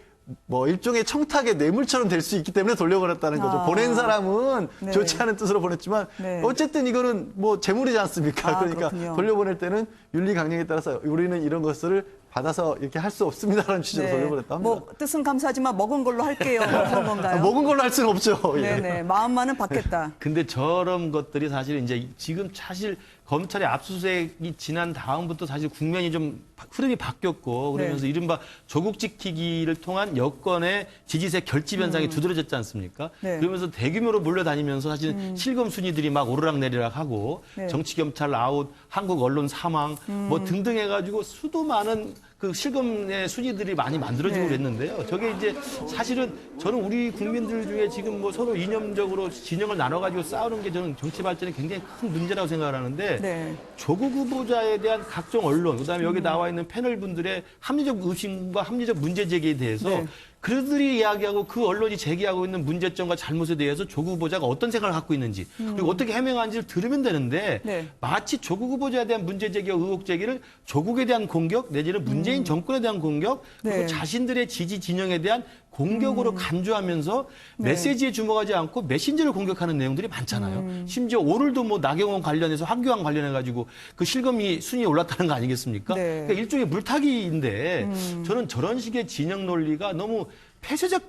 뭐 일종의 청탁의 뇌물처럼 될 수 있기 때문에 돌려보냈다는 거죠. 아. 보낸 사람은 네. 좋지 않은 뜻으로 보냈지만 네. 어쨌든 이거는 뭐 재물이지 않습니까? 아, 그러니까 그렇군요. 돌려보낼 때는 윤리 강령에 따라서 우리는 이런 것을 받아서 이렇게 할 수 없습니다라는 취지로 돌려보냈다 합니다. 뭐 뜻은 감사하지만 먹은 걸로 할게요. 그런 건가요? 먹은 걸로 할 수는 없죠. 예. 네네. 마음만은 받겠다. 근데 저런 것들이 사실 이제 지금 사실 검찰의 압수수색이 지난 다음부터 사실 국면이 좀 흐름이 바뀌었고 그러면서 네. 이른바 조국 지키기를 통한 여권의 지지세 결집 현상이 두드러졌지 않습니까? 네. 그러면서 대규모로 몰려다니면서 사실 실검 순위들이 막 오르락내리락 하고 네. 정치 검찰 아웃, 한국 언론 사망 뭐 등등 해가지고 수도 많은 그 실검의 순위들이 많이 만들어지고 네. 그랬는데요. 저게 이제 사실은 저는 우리 국민들 중에 지금 뭐 서로 이념적으로 진영을 나눠가지고 싸우는 게 저는 정치 발전에 굉장히 큰 문제라고 생각을 하는데 네. 조국 후보자에 대한 각종 언론, 그다음에 여기 나와 있는 패널 분들의 합리적 의심과 합리적 문제 제기에 대해서 네. 그들이 이야기하고 그 언론이 제기하고 있는 문제점과 잘못에 대해서 조국 후보자가 어떤 생각을 갖고 있는지 그리고 어떻게 해명하는지를 들으면 되는데 네. 마치 조국 후보자에 대한 문제 제기와 의혹 제기를 조국에 대한 공격 내지는 문재인 문재인 정권에 대한 공격, 그리고 네. 자신들의 지지 진영에 대한 공격으로 간주하면서 네. 메시지에 주목하지 않고 메신저를 공격하는 내용들이 많잖아요. 심지어 오늘도 뭐 나경원 관련해서 황교안 관련해가지고 그 실검이 순위에 올랐다는 거 아니겠습니까? 네. 그러니까 일종의 물타기인데 저는 저런 식의 진영 논리가 너무 폐쇄적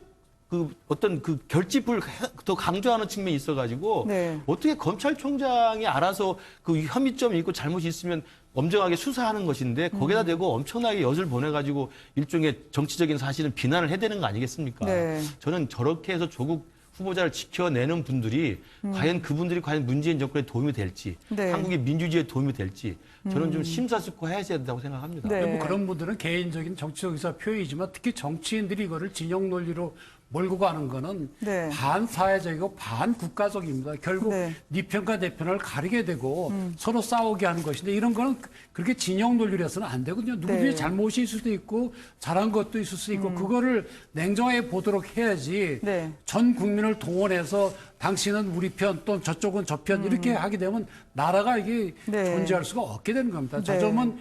그 어떤 그 결집을 더 강조하는 측면이 있어가지고 네. 어떻게 검찰총장이 알아서 그 혐의점이 있고 잘못이 있으면 엄정하게 수사하는 것인데 거기다 대고 엄청나게 엿을 보내가지고 일종의 정치적인 사실은 비난을 해야 되는 거 아니겠습니까? 네. 저는 저렇게 해서 조국 후보자를 지켜내는 분들이 과연 그분들이 과연 문재인 정권에 도움이 될지 네. 한국의 민주주의에 도움이 될지 저는 좀 심사숙고해야 된다고 생각합니다. 네. 뭐 그런 분들은 개인적인 정치적 의사 표현이지만 특히 정치인들이 이거를 진영 논리로 몰고 가는 거는 네. 반사회적이고 반국가적입니다. 결국 네. 네 편과 내 편을 가리게 되고 서로 싸우게 하는 것인데 이런 거는 그렇게 진영 논리로 해서는 안 되거든요. 누구들이 네. 잘못이 있을 수도 있고 잘한 것도 있을 수 있고 그거를 냉정하게 보도록 해야지 네. 전 국민을 동원해서 당신은 우리 편 또는 저쪽은 저 편 이렇게 하게 되면 나라가 이게 네. 존재할 수가 없게 되는 겁니다. 저 네. 점은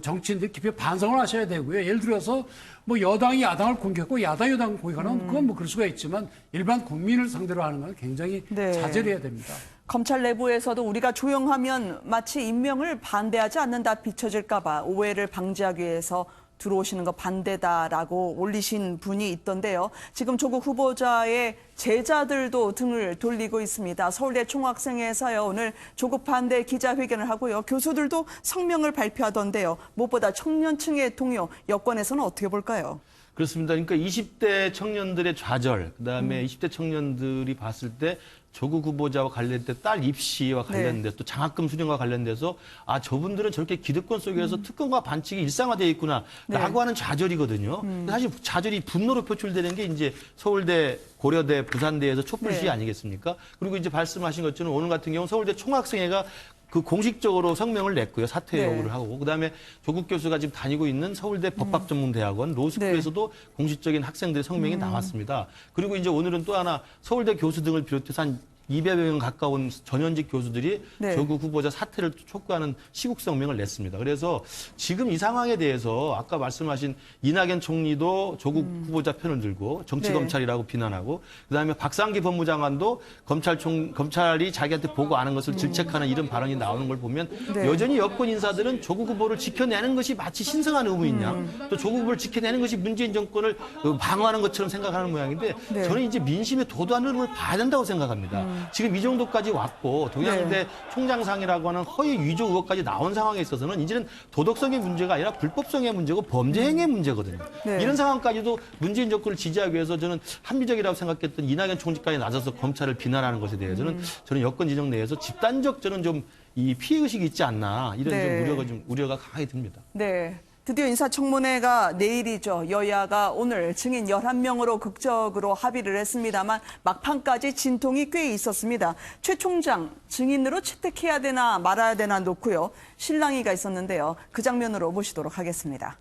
정치인들이 깊이 반성을 하셔야 되고요. 예를 들어서 뭐 여당이 야당을 공격하고 야당이 여당을 공격하는 그건 뭐 그럴 수가 있지만 일반 국민을 상대로 하는 건 굉장히 네. 자제를 해야 됩니다. 검찰 내부에서도 우리가 조용하면 마치 임명을 반대하지 않는다 비춰질까 봐 오해를 방지하기 위해서 들어오시는 거 반대다라고 올리신 분이 있던데요. 지금 조국 후보자의 제자들도 등을 돌리고 있습니다. 서울대 총학생회에서요. 오늘 조국 반대 기자회견을 하고요. 교수들도 성명을 발표하던데요. 무엇보다 청년층의 동요, 여권에서는 어떻게 볼까요? 그렇습니다. 그러니까 20대 청년들의 좌절, 그다음에 20대 청년들이 봤을 때 조국 후보자와 관련된 딸 입시와 관련돼서 또 장학금 수령과 관련돼서 아 저분들은 저렇게 기득권 속에서 특권과 반칙이 일상화되어 있구나라고 하는 좌절이거든요. 사실 좌절이 분노로 표출되는 게 이제 서울대, 고려대, 부산대에서 촛불 시위 아니겠습니까? 그리고 이제 말씀하신 것처럼 오늘 같은 경우 서울대 총학생회가 그 공식적으로 성명을 냈고요. 사퇴 요구를 하고. 그다음에 조국 교수가 지금 다니고 있는 서울대 법학전문대학원 로스쿨에서도 공식적인 학생들의 성명이 나왔습니다. 그리고 이제 오늘은 또 하나 서울대 교수 등을 비롯해서 한 200명 가까운 전현직 교수들이 조국 후보자 사퇴를 촉구하는 시국 성명을 냈습니다. 그래서 지금 이 상황에 대해서 아까 말씀하신 이낙연 총리도 조국 후보자 편을 들고 정치검찰이라고 비난하고 그다음에 박상기 법무장관도 검찰이 자기한테 보고 아는 것을 질책하는 이런 발언이 나오는 걸 보면 여전히 여권 인사들은 조국 후보를 지켜내는 것이 마치 신성한 의무이냐 또 조국 후보를 지켜내는 것이 문재인 정권을 방어하는 것처럼 생각하는 모양인데 저는 이제 민심의 도도한 흐름을 봐야 된다고 생각합니다. 지금 이 정도까지 왔고 동양대 총장상이라고 하는 허위 위조 의혹까지 나온 상황에 있어서는 이제는 도덕성의 문제가 아니라 불법성의 문제고 범죄 행위의 문제거든요. 이런 상황까지도 문재인 정권을 지지하기 위해서 저는 합리적이라고 생각했던 이낙연 총리까지 나서서 검찰을 비난하는 것에 대해서는 저는 여권 진영 내에서 집단적 저는 좀 이 피해 의식이 있지 않나 이런 좀 우려가 강하게 듭니다. 네. 드디어 인사청문회가 내일이죠. 여야가 오늘 증인 11명으로 극적으로 합의를 했습니다만 막판까지 진통이 꽤 있었습니다. 최 총장 증인으로 채택해야 되나 말아야 되나 놓고요. 실랑이가 있었는데요. 그 장면으로 모시도록 하겠습니다.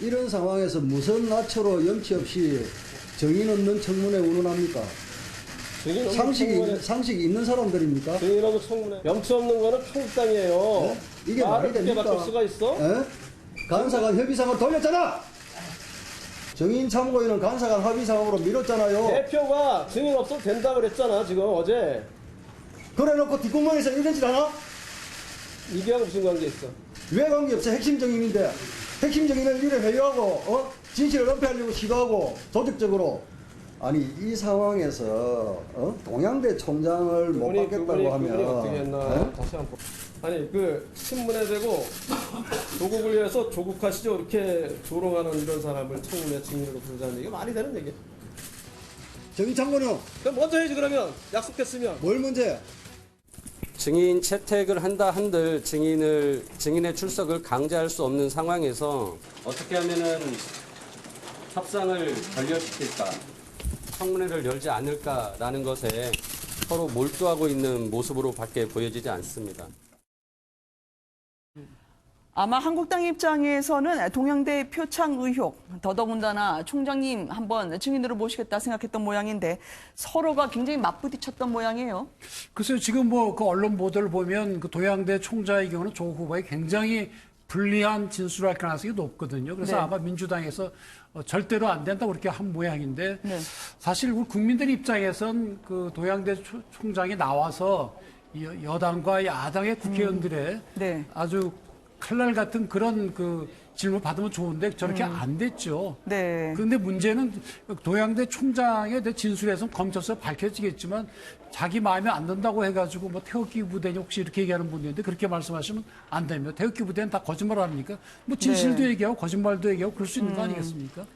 이런 상황에서 무슨 나초로 염치 없이 정인 없는 청문회 운운합니까? 상식이 있는 사람들입니까? 증인 없는 청문회. 염치 없는 거는 평당이에요. 네? 이게 말이 됩니까? 바뀔 수가 있어? 네? 간사간 협의상을 돌렸잖아! 정인 참고인은 간사간 합의상으로 미뤘잖아요. 대표가 증인 없어도 된다 그랬잖아, 지금 어제. 그래 놓고 뒷구멍에서 이런 짓 하나? 이게 무슨 관계 있어? 왜 관계 없어? 핵심 정인인데. 핵심 정인을 이래 회유하고, 진실을 은폐하려고 시도하고, 조직적으로. 아니, 이 상황에서, 동양대 총장을 못 받겠다고 하면. 그분이 어떻게 했나, 다시 한번. 아니, 신문에 대고, 조국을 위해서 조국하시죠. 이렇게 조롱하는 이런 사람을 청문회 증인으로 부르자는 얘기가 말이 되는 얘기야. 정인 참고는? 그럼 먼저 해야지, 그러면. 약속했으면. 뭘 문제? 증인 채택을 한다 한들 증인의 출석을 강제할 수 없는 상황에서 어떻게 하면은 협상을 결렬시킬까, 청문회를 열지 않을까라는 것에 서로 몰두하고 있는 모습으로밖에 보여지지 않습니다. 아마 한국당 입장에서는 동양대 표창 의혹, 더더군다나 총장님 한번 증인으로 모시겠다 생각했던 모양인데 서로가 굉장히 맞부딪혔던 모양이에요. 글쎄요, 지금 그 언론 보도를 보면 그 동양대 총장의 경우는 조 후보에 굉장히 불리한 진술할 가능성이 높거든요. 그래서 네. 아마 민주당에서 절대로 안 된다고 그렇게 한 모양인데 네. 사실 우리 국민들 입장에선 그 도양대 총장이 나와서 여당과 야당의 국회의원들의 네. 아주 칼날 같은 그런 그 질문 받으면 좋은데 저렇게 안 됐죠. 네. 그런데 문제는 도양대 총장에 대해 진술에서 검찰에서 밝혀지겠지만 자기 마음에 안 든다고 해가지고 뭐 태극기 부대니 혹시 이렇게 얘기하는 분이 있는데 그렇게 말씀하시면 안 됩니다. 태극기 부대는 다 거짓말 합니까? 뭐 진실도 네. 얘기하고 거짓말도 얘기하고 그럴 수 있는 거 아니겠습니까?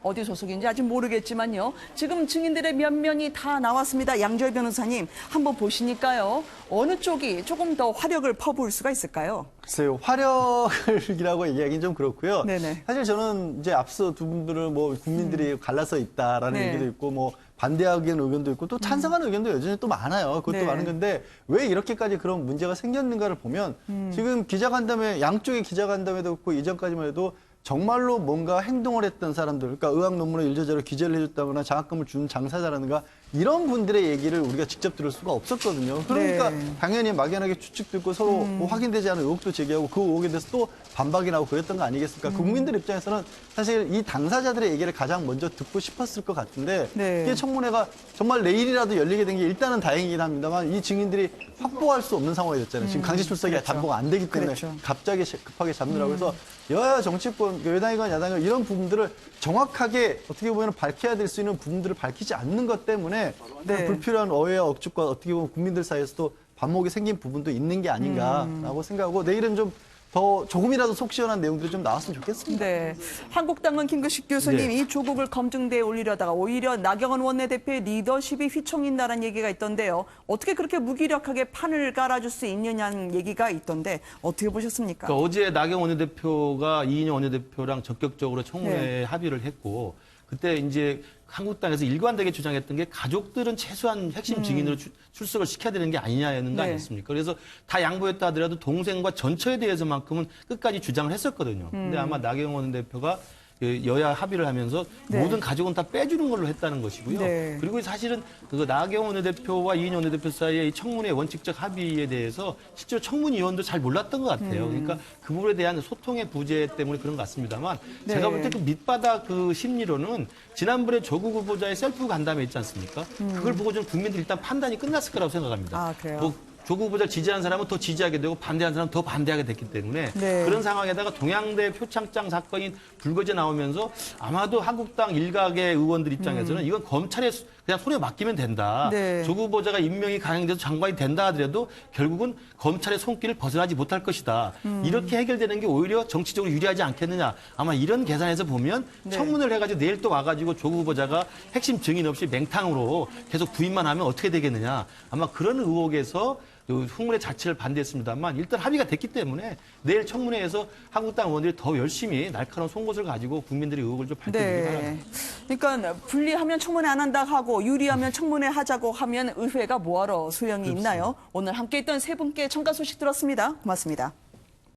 어디 소속인지 아직 모르겠지만요. 지금 증인들의 면면이 다 나왔습니다. 양조희 변호사님 한번 보시니까요. 어느 쪽이 조금 더 화력을 퍼부을 수가 있을까요? 글쎄요, 화력이라고 얘기하기는 좀 그렇고요. 네네. 사실 저는 이제 앞서 두 분들은 뭐 국민들이 갈라서 있다라는 네. 얘기도 있고 뭐 반대하기는 의견도 있고 또 찬성하는 의견도 여전히 또 많아요. 그것도 네. 많은 건데 왜 이렇게까지 그런 문제가 생겼는가를 보면 지금 기자간담회 양쪽의 기자간담회도 그렇고 이전까지만 해도 정말로 뭔가 행동을 했던 사람들, 그러니까 의학 논문을 일제제로 기재를 해줬다거나 장학금을 준 장사자라든가 이런 분들의 얘기를 우리가 직접 들을 수가 없었거든요. 그러니까 네. 당연히 막연하게 추측도 있고 서로 뭐 확인되지 않은 의혹도 제기하고 그 의혹에 대해서 또 반박이 나오고 그랬던 거 아니겠습니까? 그 국민들 입장에서는 사실 이 당사자들의 얘기를 가장 먼저 듣고 싶었을 것 같은데 네. 이게 청문회가 정말 내일이라도 열리게 된 게 일단은 다행이긴 합니다만 이 증인들이 확보할 수 없는 상황이 됐잖아요. 지금 강제 출석이 그렇죠. 담보가 안 되기 때문에 그렇죠. 갑자기 급하게 잡느라고 해서 여야 정치권, 여당이건 야당이건 이런 부분들을 정확하게 어떻게 보면 밝혀야 될 수 있는 부분들을 밝히지 않는 것 때문에 네. 불필요한 오해와 억측과 어떻게 보면 국민들 사이에서도 반목이 생긴 부분도 있는 게 아닌가라고 생각하고 내일은 좀 더 조금이라도 속 시원한 내용들이 좀 나왔으면 좋겠습니다. 네. 한국당은 김규식 교수님 네. 이 조국을 검증대에 올리려다가 오히려 나경원 원내대표의 리더십이 휘청인다는 얘기가 있던데요. 어떻게 그렇게 무기력하게 판을 깔아줄 수 있느냐는 얘기가 있던데 어떻게 보셨습니까? 그러니까 어제 나경원 원내대표가 이인영 원내대표랑 적극적으로 청문회에 네. 합의를 했고 그때 이제 한국당에서 일관되게 주장했던 게 가족들은 최소한 핵심 증인으로 출석을 시켜야 되는 게 아니냐는 거 네. 아니었습니까? 그래서 다 양보했다 하더라도 동생과 전처에 대해서만큼은 끝까지 주장을 했었거든요. 근데 아마 나경원 원내대표가 여야 합의를 하면서 네. 모든 가족은 다 빼주는 걸로 했다는 것이고요. 네. 그리고 사실은 그 나경원 원내대표와 이인영 원내대표 사이의 이 청문회 원칙적 합의에 대해서 실제로 청문위원도 잘 몰랐던 것 같아요. 그러니까 그 부분에 대한 소통의 부재 때문에 그런 것 같습니다만 네. 제가 볼 때 그 밑바닥 그 심리로는 지난번에 조국 후보자의 셀프 간담회 있지 않습니까? 그걸 보고 좀 국민들이 일단 판단이 끝났을 거라고 생각합니다. 아, 그래요? 뭐 조국 후보자를 지지한 사람은 더 지지하게 되고 반대한 사람은 더 반대하게 됐기 때문에 네. 그런 상황에다가 동양대 표창장 사건이 불거져 나오면서 아마도 한국당 일각의 의원들 입장에서는 이건 검찰에 그냥 손에 맡기면 된다. 네. 조국 후보자가 임명이 가능돼서 장관이 된다 하더라도 결국은 검찰의 손길을 벗어나지 못할 것이다. 이렇게 해결되는 게 오히려 정치적으로 유리하지 않겠느냐. 아마 이런 계산에서 보면 네. 청문회를 해가지고 내일 또 와가지고 조국 후보자가 핵심 증인 없이 맹탕으로 계속 부인만 하면 어떻게 되겠느냐. 아마 그런 의혹에서 청문회 자체를 반대했습니다만 일단 합의가 됐기 때문에 내일 청문회에서 한국당 의원들이 더 열심히 날카로운 송곳을 가지고 국민들의 의혹을 좀 밝혀주기 바랍니다. 그러니까 불리하면 청문회 안 한다 하고 유리하면 청문회 하자고 하면 의회가 뭐하러 소용이 있나요? 오늘 함께했던 세 분께 첨가 소식 들었습니다. 고맙습니다.